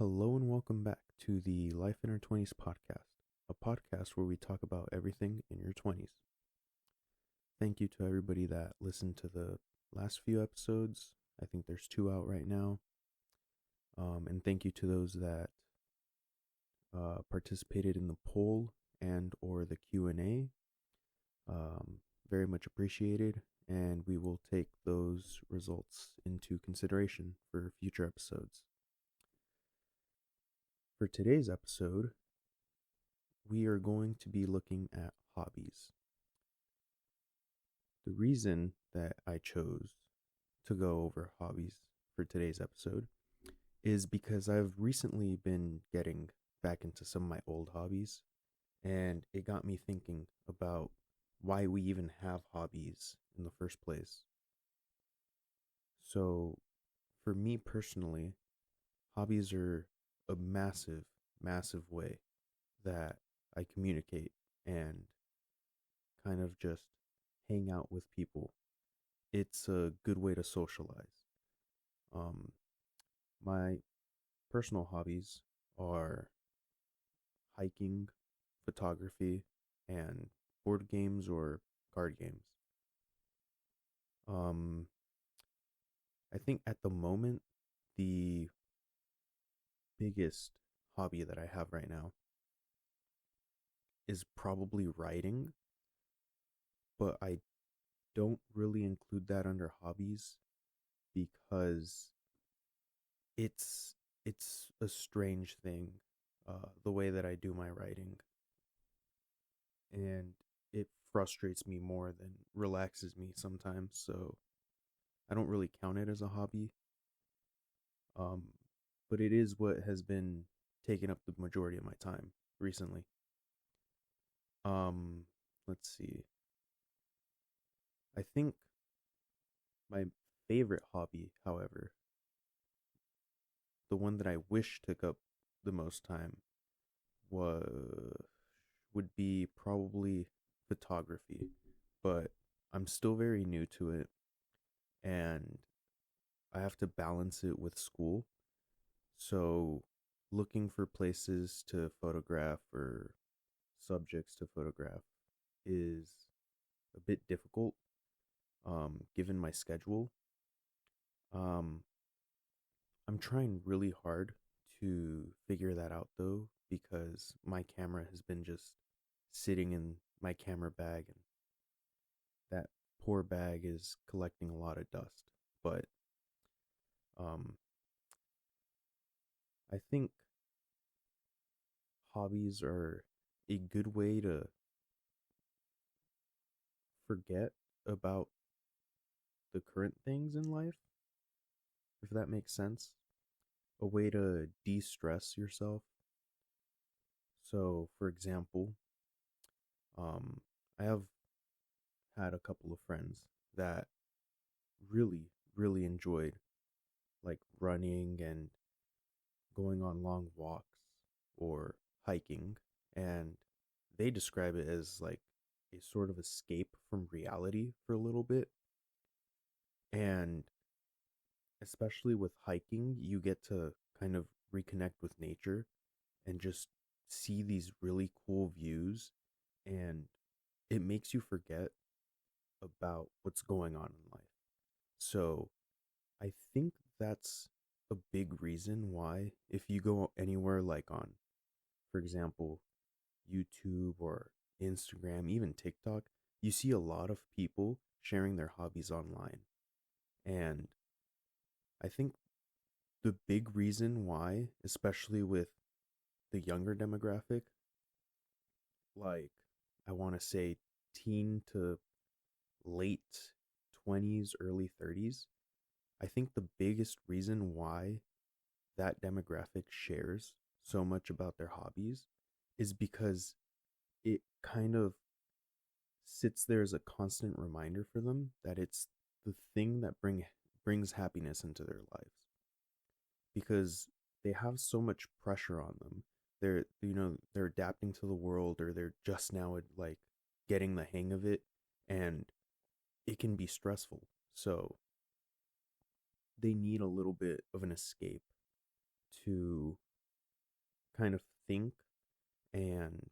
Hello and welcome back to the Life in Our 20s podcast, a podcast where we talk about everything in your 20s. Thank you to everybody that listened to the last few episodes. I think there's two out right now. And thank you to those that participated in the poll and or the Q&A. Very much appreciated, and we will take those results into consideration for future episodes. For today's episode, we are going to be looking at hobbies. The reason that I chose to go over hobbies for today's episode is because I've recently been getting back into some of my old hobbies, and it got me thinking about why we even have hobbies in the first place. So, for me personally, hobbies are a massive, massive way that I communicate and kind of just hang out with people. It's a good way to socialize. Um, my personal hobbies are hiking, photography, and board games or card games. Um, I think at the moment, the biggest hobby that I have right now is probably writing, but I don't really include that under hobbies because it's it's a strange thing, the way that I do my writing, and it frustrates me more than relaxes me sometimes. So I don't really count it as a hobby. Um, but it is what has been taking up the majority of my time recently. Um, let's see. I think my favorite hobby, however, the one that I wish took up the most time was would be probably photography, but I'm still very new to it and I have to balance it with school. So looking for places to photograph or subjects to photograph is a bit difficult, given my schedule. Um, I'm trying really hard to figure that out though, because my camera has been just sitting in my camera bag, and that poor bag is collecting a lot of dust. But um, I think hobbies are a good way to forget about the current things in life, if that makes sense. A way to de stress yourself. So, for example, um, I have had a couple of friends that really, really enjoyed like running and going on long walks or hiking. And they describe it as like a sort of escape from reality for a little bit. And especially with hiking, you get to kind of reconnect with nature and just see these really cool views. And it makes you forget about what's going on in life. So I think that's a big reason why, if you go anywhere like on, for example, YouTube or Instagram, even TikTok, you see a lot of people sharing their hobbies online. And I think the big reason why, especially with the younger demographic, like I want to say teen to late 20s, early 30s, I think the biggest reason why that demographic shares so much about their hobbies is because it kind of sits there as a constant reminder for them that it's the thing that brings happiness into their lives, because they have so much pressure on them. They're adapting to the world, or they're just now like getting the hang of it, and it can be stressful. So they need a little bit of an escape to kind of think and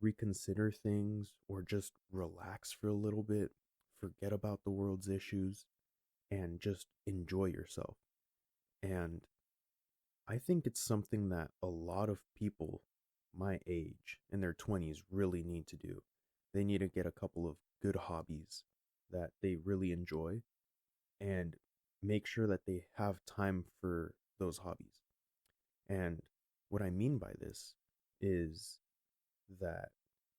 reconsider things or just relax for a little bit, forget about the world's issues, and just enjoy yourself. And I think it's something that a lot of people my age in their 20s really need to do. They need to get a couple of good hobbies that they really enjoy and make sure that they have time for those hobbies. And what I mean by this is that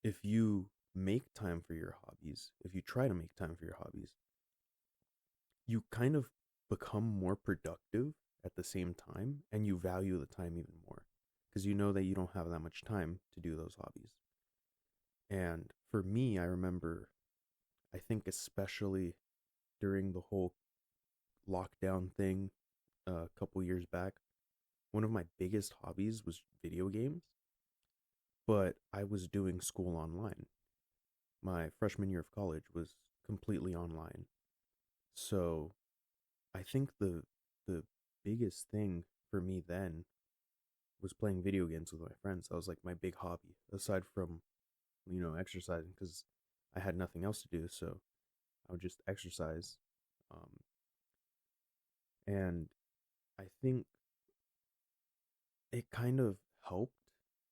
if you make time for your hobbies, if you try to make time for your hobbies, you kind of become more productive at the same time and you value the time even more because you know that you don't have that much time to do those hobbies. And for me, I remember, I think especially during the whole lockdown thing a couple years back, one of my biggest hobbies was video games, but I was doing school online. My freshman year of college was completely online. So I think the biggest thing for me then was playing video games with my friends. That was like my big hobby, aside from, exercising because I had nothing else to do. So I would just exercise. Um, and I think it kind of helped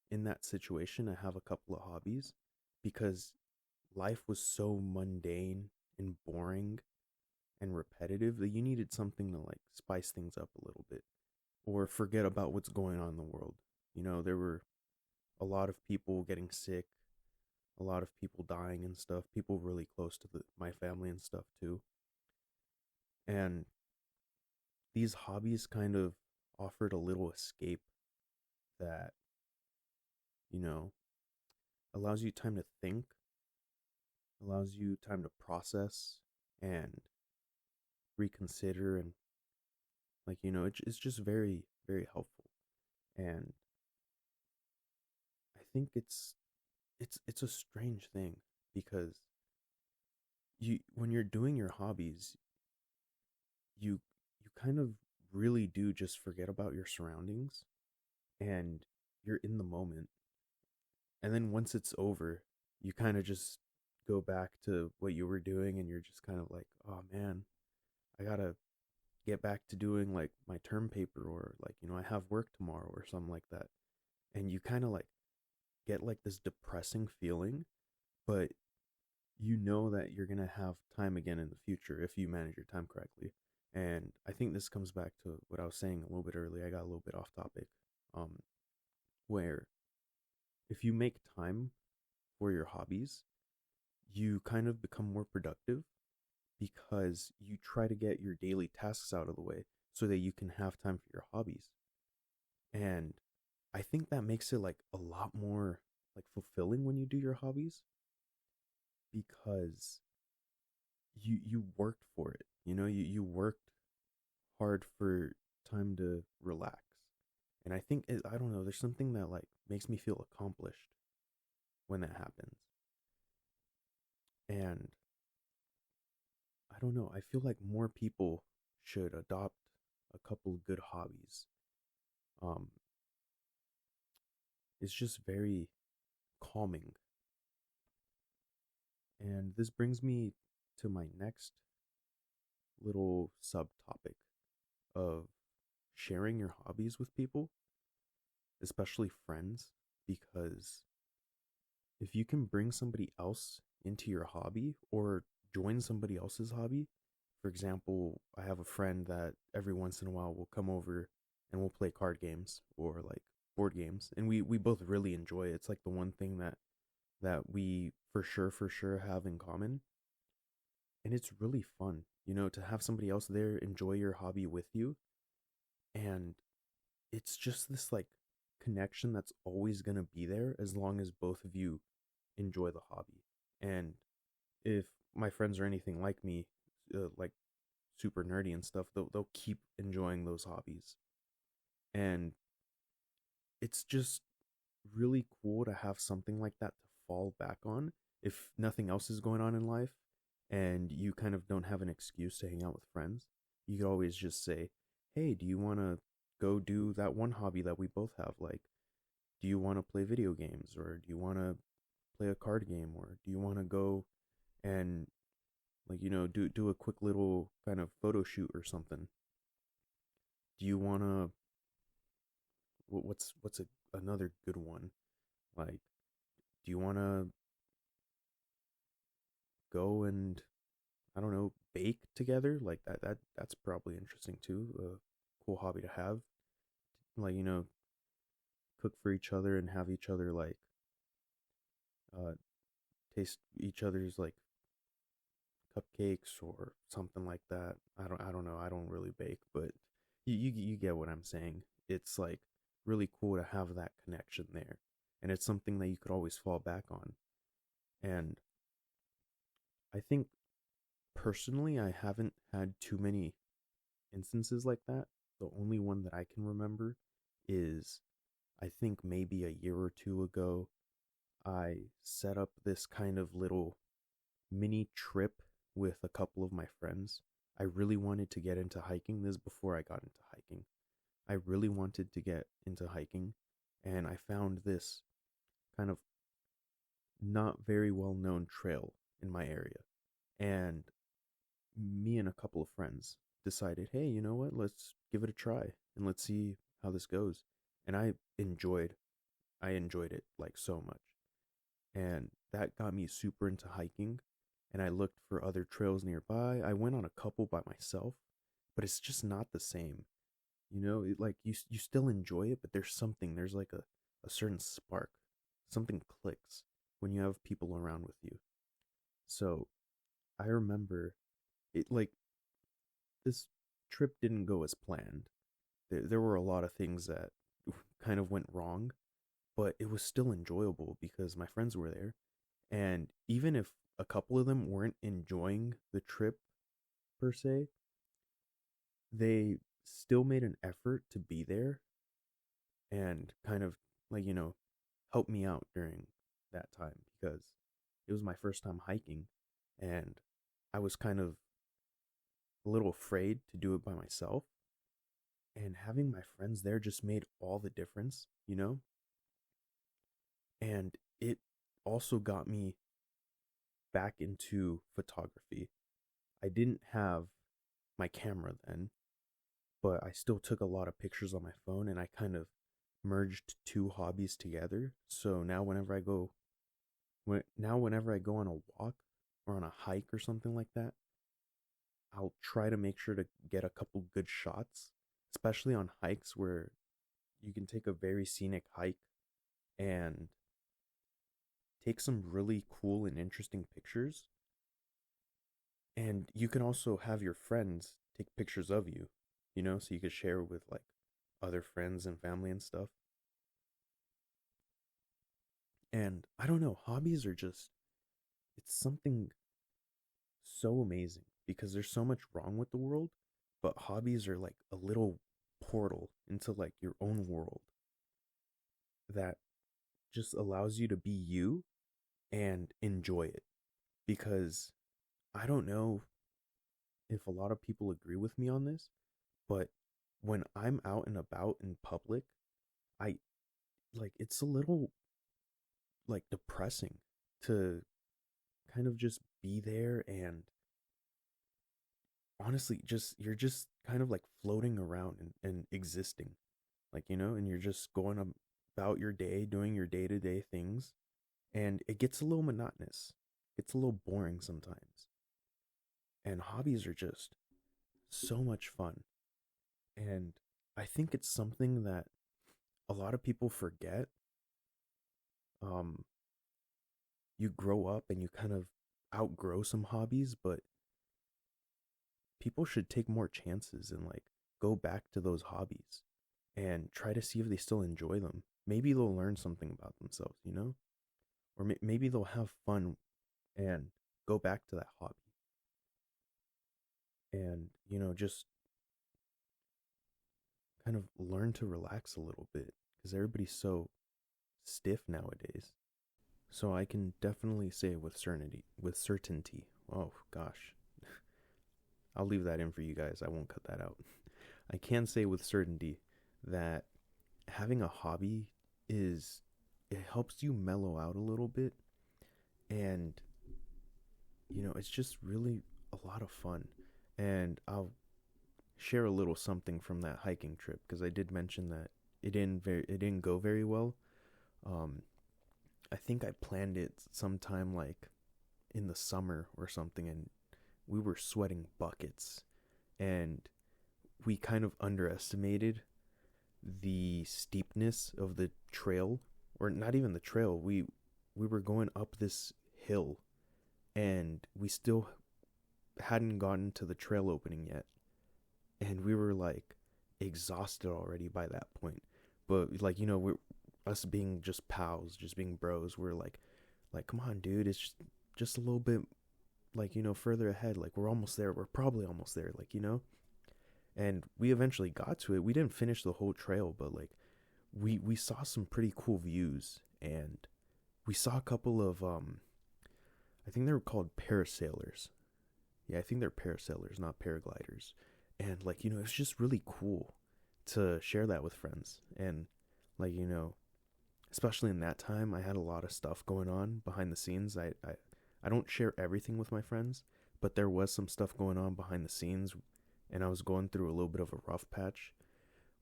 in that situation. I have a couple of hobbies because life was so mundane and boring and repetitive that you needed something to like spice things up a little bit or forget about what's going on in the world. There were a lot of people getting sick, a lot of people dying and stuff, people really close to my family and stuff too. And these hobbies kind of offered a little escape that, you know, allows you time to think, allows you time to process and reconsider and like, it's just very, very helpful. And I think it's a strange thing because you when you're doing your hobbies, you kind of really do just forget about your surroundings and you're in the moment. And then once it's over, you kind of just go back to what you were doing and you're just kind of like, "Oh man, I got to get back to doing like my term paper or like, I have work tomorrow or something like that." And you kind of like get like this depressing feeling, but you know that you're going to have time again in the future if you manage your time correctly. And I think this comes back to what I was saying a little bit earlier. I got a little bit off topic. Um, where if you make time for your hobbies, you kind of become more productive because you try to get your daily tasks out of the way so that you can have time for your hobbies. And I think that makes it like a lot more like fulfilling when you do your hobbies because you worked for it. You worked hard for time to relax. And I think I don't know, there's something that like makes me feel accomplished when that happens. And I don't know, I feel like more people should adopt a couple good hobbies. Um it's just very calming. And this brings me to my next little subtopic of sharing your hobbies with people, especially friends, because if you can bring somebody else into your hobby or join somebody else's hobby, for example, I have a friend that every once in a while will come over and we'll play card games or like board games, and we both really enjoy it. It's like the one thing that we for sure have in common, and it's really fun, to have somebody else there enjoy your hobby with you, and it's just this like connection that's always going to be there as long as both of you enjoy the hobby. And if my friends are anything like me, like super nerdy and stuff, they'll keep enjoying those hobbies. And it's just really cool to have something like that to fall back on if nothing else is going on in life and you kind of don't have an excuse to hang out with friends. You could always just say, "Hey, do you want to go do that one hobby that we both have. Like, do you want to play video games, or do you want to play a card game, or do you want to go and, like, do a quick little kind of photo shoot or something? Do you want to, another good one? Like, do you want to go and, I don't know, bake together? Like that's probably interesting too. A cool hobby to have. Like, cook for each other and have each other like uh taste each other's like cupcakes or something like that. I don't know. I don't really bake, but you get what I'm saying. It's like really cool to have that connection there. And it's something that you could always fall back on. And I think personally I haven't had too many instances like that. The only one that I can remember is, I think maybe a year or two ago, I set up this kind of little mini trip with a couple of my friends. I really wanted to get into hiking. This is before I got into hiking. I really wanted to get into hiking, and I found this kind of not very well known trail in my area. And me and a couple of friends decided, hey, you know what? Let's give it a try and let's see how this goes. And I enjoyed it like so much. And that got me super into hiking. And I looked for other trails nearby. I went on a couple by myself, but it's just not the same. Like you still enjoy it, but there's like a certain spark. Something clicks when you have people around with you. So I remember it, like, this trip didn't go as planned. There were a lot of things that kind of went wrong, but it was still enjoyable because my friends were there. And even if a couple of them weren't enjoying the trip per se, they still made an effort to be there and kind of, like, help me out during that time, because it was my first time hiking and I was kind of a little afraid to do it by myself. And having my friends there just made all the difference. And it also got me back into photography. I didn't have my camera then, but I still took a lot of pictures on my phone, and I kind of merged two hobbies together. So now whenever I go on a walk or on a hike or something like that, I'll try to make sure to get a couple good shots, especially on hikes where you can take a very scenic hike and take some really cool and interesting pictures. And you can also have your friends take pictures of you, so you could share with like other friends and family and stuff. And I don't know, hobbies are just, it's something so amazing because there's so much wrong with the world, but hobbies are like a little portal into like your own world that just allows you to be you and enjoy it. Because I don't know if a lot of people agree with me on this, but when I'm out and about in public, I like, it's a little like depressing to kind of just be there, and honestly, just you're just kind of like floating around and existing, like, and you're just going about your day doing your day-to-day things, and it gets a little monotonous. It's a little boring sometimes. And hobbies are just so much fun. And I think it's something that a lot of people forget. um you grow up and you kind of outgrow some hobbies, but people should take more chances and like go back to those hobbies and try to see if they still enjoy them. Maybe they'll learn something about themselves, or maybe they'll have fun and go back to that hobby and, just kind of learn to relax a little bit, because everybody's so stiff nowadays. So I can definitely say with certainty. Oh gosh, I'll leave that in for you guys. I won't cut that out. I can say with certainty that having a hobby is, it helps you mellow out a little bit, and it's just really a lot of fun. And I'll share a little something from that hiking trip, because I did mention that it didn't go very well. um I think I planned it sometime like in the summer or something, and we were sweating buckets, and we kind of underestimated the steepness of the trail, or not even the trail. We were going up this hill, and we still hadn't gotten to the trail opening yet, and we were like exhausted already by that point. But like, we're us being just pals, just being bros. We're like, come on, dude, it's just a little bit, like, further ahead. Like, we're almost there. We're probably almost there. Like. And we eventually got to it. We didn't finish the whole trail, but like, we saw some pretty cool views, and we saw a couple of I think they were called parasailers. Yeah, I think they're parasailers, not paragliders. And like, it's just really cool to share that with friends. And like, especially in that time, I had a lot of stuff going on behind the scenes. I don't share everything with my friends, but there was some stuff going on behind the scenes, and I was going through a little bit of a rough patch.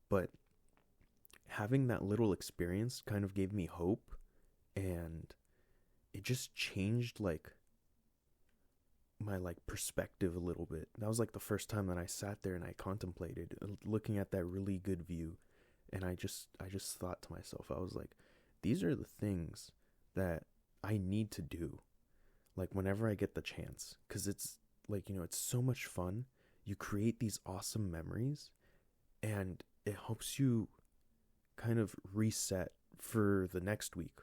But having that little experience kind of gave me hope, and it just changed like my like perspective a little bit. That was like the first time that I sat there and I contemplated looking at that really good view, and I just thought to myself, I was like, these are the things that I need to do, like whenever I get the chance, cuz it's like, it's so much fun. You create these awesome memories, and it helps you kind of reset for the next week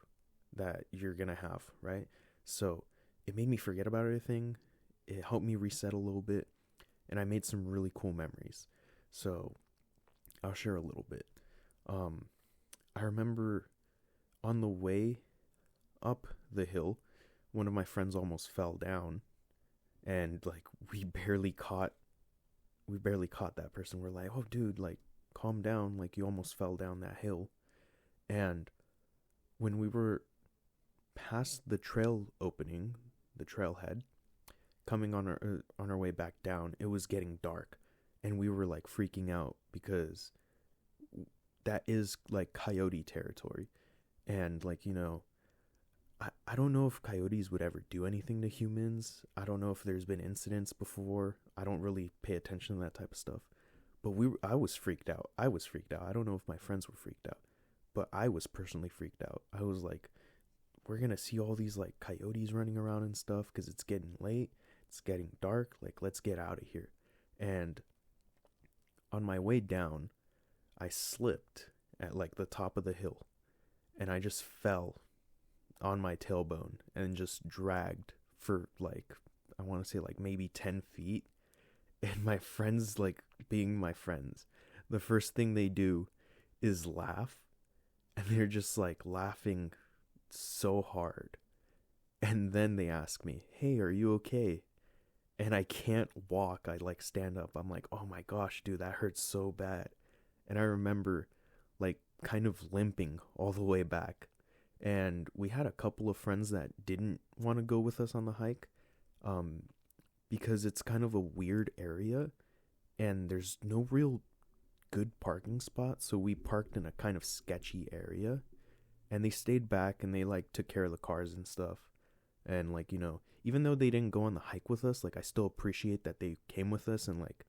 that you're going to have, right? So, it made me forget about everything. It helped me reset a little bit, and I made some really cool memories. So, I'll share a little bit. Um, I remember on the way up the hill, one of my friends almost fell down, and like we barely caught that person. We're like, "Oh, dude, like, calm down. Like, you almost fell down that hill." And when we were past the trail opening, the trailhead, coming on our way back down, it was getting dark, and we were like freaking out because that is like coyote territory, and like, I don't know if coyotes would ever do anything to humans. I don't know if there's been incidents before. I don't really pay attention to that type of stuff. But I was freaked out. I was freaked out. I don't know if my friends were freaked out, but I was personally freaked out. I was like, we're going to see all these like coyotes running around and stuff because it's getting late. It's getting dark. Like, let's get out of here. And on my way down, I slipped at like the top of the hill, and I just fell on my tailbone and just dragged for like, I want to say like maybe 10 feet. And my friends, like being my friends, the first thing they do is laugh, and they're just like laughing so hard. And then they ask me, "Hey, are you okay?" And I can't walk. I like stand up. I'm like, "Oh my gosh, dude, that hurts so bad." And I remember like kind of limping all the way back. And we had a couple of friends that didn't want to go with us on the hike, um, because it's kind of a weird area, and there's no real good parking spot. So we parked in a kind of sketchy area, and they stayed back and they like took care of the cars and stuff. And like, even though they didn't go on the hike with us, like I still appreciate that they came with us, and like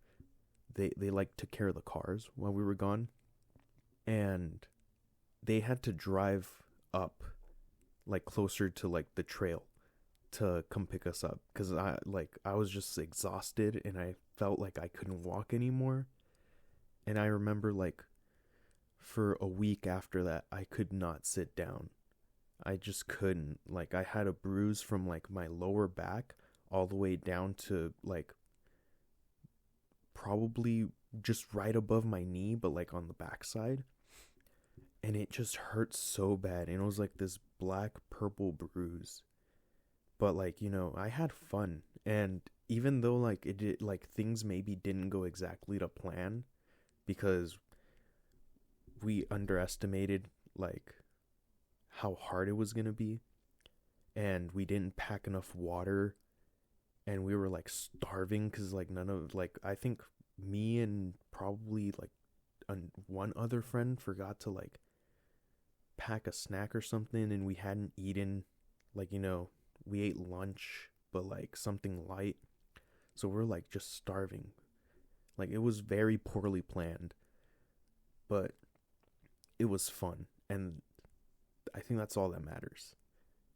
they like took care of the cars while we were gone. And they had to drive up like closer to like the trail to come pick us up, because I was just exhausted, and I felt like I couldn't walk anymore. And I remember like for a week after that, I could not sit down. I just couldn't. Like, I had a bruise from like my lower back all the way down to like probably just right above my knee, but like on the backside. And it just hurt so bad, and it was like this black purple bruise. But like, I had fun, and even though like it did, like things maybe didn't go exactly to plan, because we underestimated like how hard it was going to be, and we didn't pack enough water, and we were like starving cuz like none of like I think me and probably like one other friend forgot to like pack a snack or something, and we hadn't eaten, like, we ate lunch but like something light, so we're like just starving. Like, it was very poorly planned, but it was fun, and I think that's all that matters.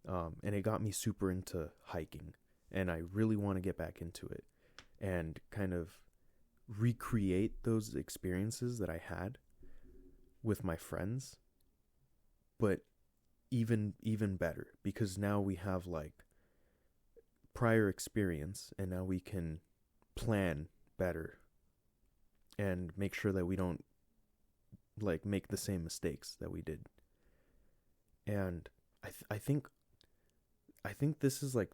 And it got me super into hiking, and I really want to get back into it and kind of recreate those experiences that I had with my friends, but even better, because now we have like prior experience, and now we can plan better and make sure that we don't like make the same mistakes that we did. And I think this is like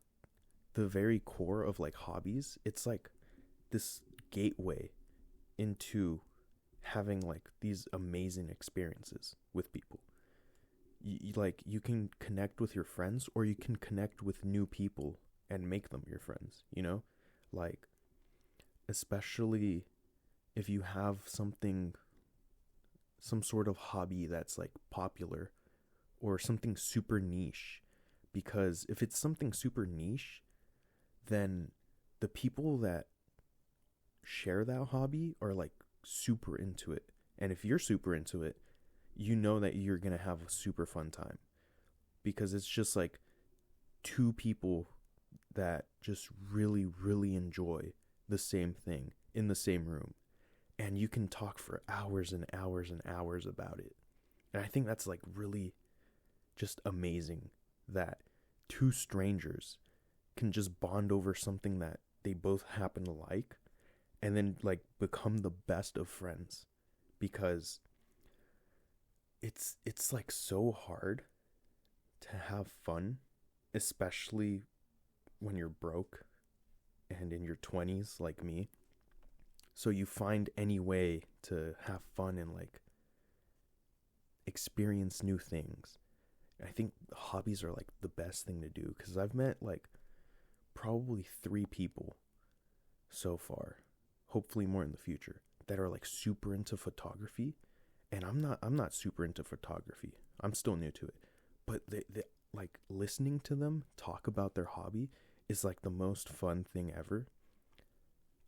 the very core of like hobbies. It's like this gateway into having like these amazing experiences with people. Like, you can connect with your friends, or you can connect with new people and make them your friends, like, especially if you have some sort of hobby that's like popular, or something super niche. Because if it's something super niche, then the people that share that hobby are like super into it. And if you're super into it, you know that you're going to have a super fun time, because it's just like two people that just really, really enjoy the same thing in the same room. And you can talk for hours and hours and hours about it. And I think that's like really just amazing, that two strangers can just bond over something that they both happen to like, and then like become the best of friends. Because it's like so hard to have fun, especially when you're broke and in your 20s like me. So you find any way to have fun and like experience new things. And I think hobbies are like the best thing to do, because I've met like probably 3 people so far, hopefully more in the future, that are like super into photography. And I'm not super into photography. I'm still new to it. But they like, listening to them talk about their hobby is like the most fun thing ever.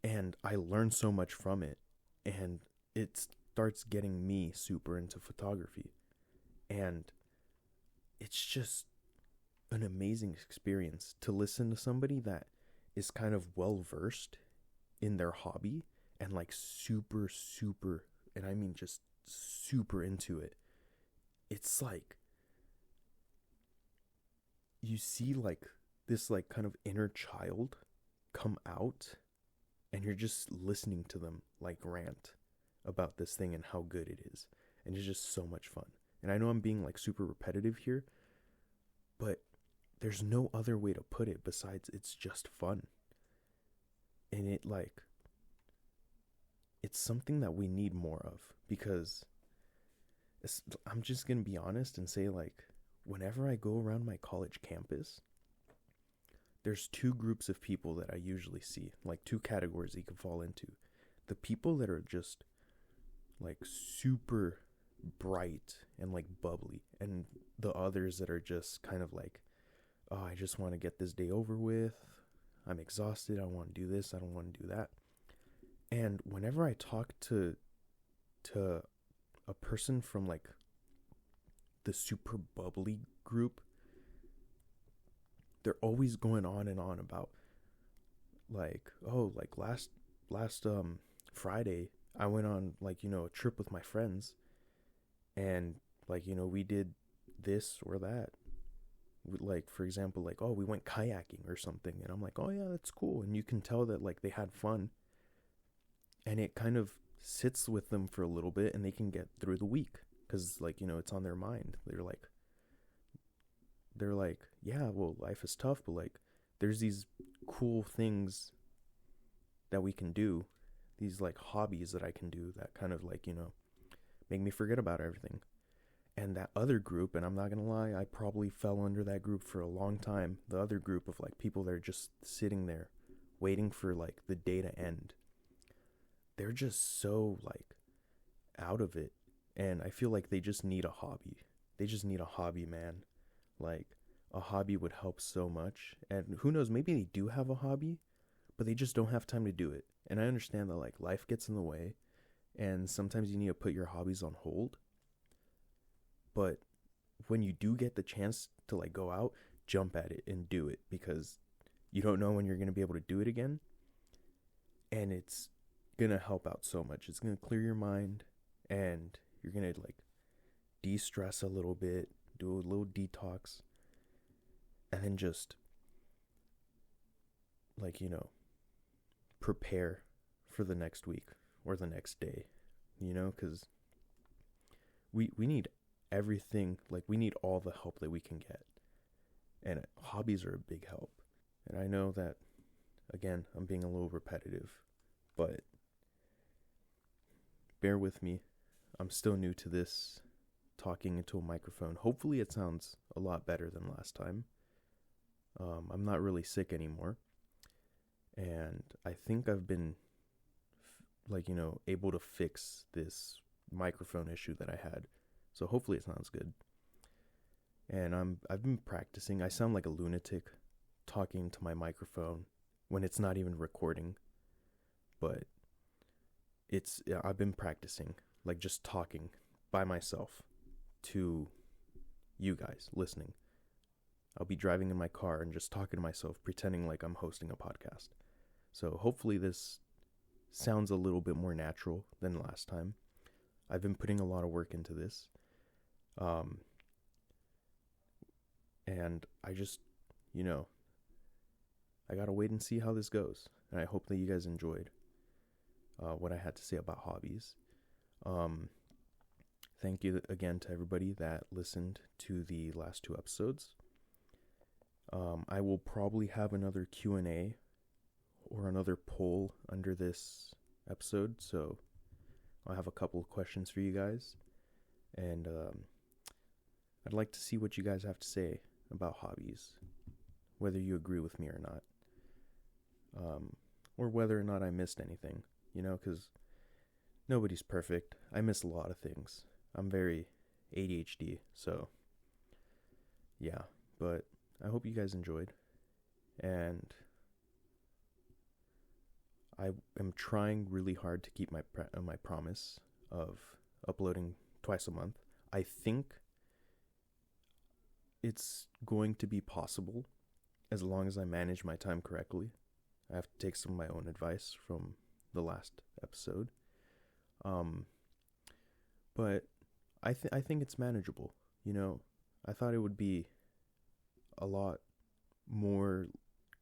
And I learn so much from it, and it starts getting me super into photography. And it's just an amazing experience to listen to somebody that is kind of well versed in their hobby, and like super, super, and I mean just super into it. It's like you see like this like kind of inner child come out, and you're just listening to them like rant about this thing and how good it is. And it's just so much fun. And I know I'm being like super repetitive here, but there's no other way to put it besides it's just fun. And it's something that we need more of, because I'm just going to be honest and say, like, whenever I go around my college campus, there's 2 groups of people that I usually see, like 2 categories you can fall into. The people that are just like super bright and like bubbly, and the others that are just kind of like, oh, I just want to get this day over with. I'm exhausted. I want to do this. I don't want to do that. And whenever I talk to a person from like the super bubbly group, they're always going on and on about like, oh, like last Friday I went on like, a trip with my friends, and like, we did this or that. Like, for example, like, oh, we went kayaking or something, and I'm like, oh yeah, that's cool. And you can tell that like they had fun, and it kind of sits with them for a little bit, and they can get through the week, because like, it's on their mind. They're like, yeah, well, life is tough, but like there's these cool things that we can do, these like hobbies that I can do that kind of like, make me forget about everything. And that other group, and I'm not gonna lie, I probably fell under that group for a long time. The other group of like people that are just sitting there waiting for like the day to end. They're just so like out of it. And I feel like they just need a hobby. They just need a hobby, man. Like a hobby would help so much. And who knows, maybe they do have a hobby, but they just don't have time to do it. And I understand that like life gets in the way and sometimes you need to put your hobbies on hold. But when you do get the chance to like go out, jump at it and do it, because you don't know when you're going to be able to do it again. And it's going to help out so much. It's going to clear your mind and you're going to like de-stress a little bit, do a little detox, and then just like, prepare for the next week or the next day, because we need everything. Like, we need all the help that we can get, and hobbies are a big help. And I know that, again, I'm being a little repetitive, but bear with me. I'm still new to this, talking into a microphone. Hopefully it sounds a lot better than last time. I'm not really sick anymore, and I think I've been able to fix this microphone issue that I had. So hopefully it sounds good. And I've been practicing. I sound like a lunatic talking to my microphone when it's not even recording. But I've been practicing, like just talking by myself to you guys listening. I'll be driving in my car and just talking to myself, pretending like I'm hosting a podcast. So hopefully this sounds a little bit more natural than last time. I've been putting a lot of work into this. And I just, I gotta wait and see how this goes. And I hope that you guys enjoyed what I had to say about hobbies. Thank you again to everybody that listened to the last 2 episodes. I will probably have another Q&A or another poll under this episode, so I'll have a couple of questions for you guys, and I'd like to see what you guys have to say about hobbies, whether you agree with me or not, or whether or not I missed anything, because nobody's perfect. I miss a lot of things. I'm very ADHD, so yeah, but I hope you guys enjoyed, and I am trying really hard to keep my promise of uploading twice a month. I think it's going to be possible as long as I manage my time correctly. I have to take some of my own advice from the last episode. But I think it's manageable. I thought it would be a lot more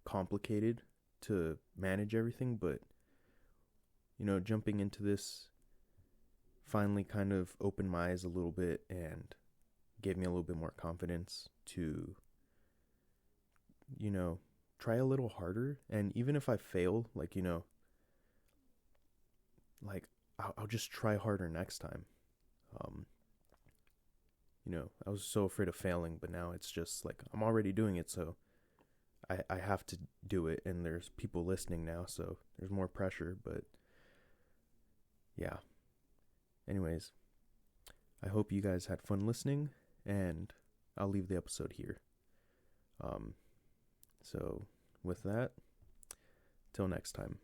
complicated to manage everything, but jumping into this finally kind of opened my eyes a little bit and gave me a little bit more confidence to try a little harder. And even if I fail, I'll just try harder next time. I was so afraid of failing, but now it's just like I'm already doing it, so I have to do it, and there's people listening now, so there's more pressure. But yeah. Anyways, I hope you guys had fun listening, and I'll leave the episode here. So with that, till next time.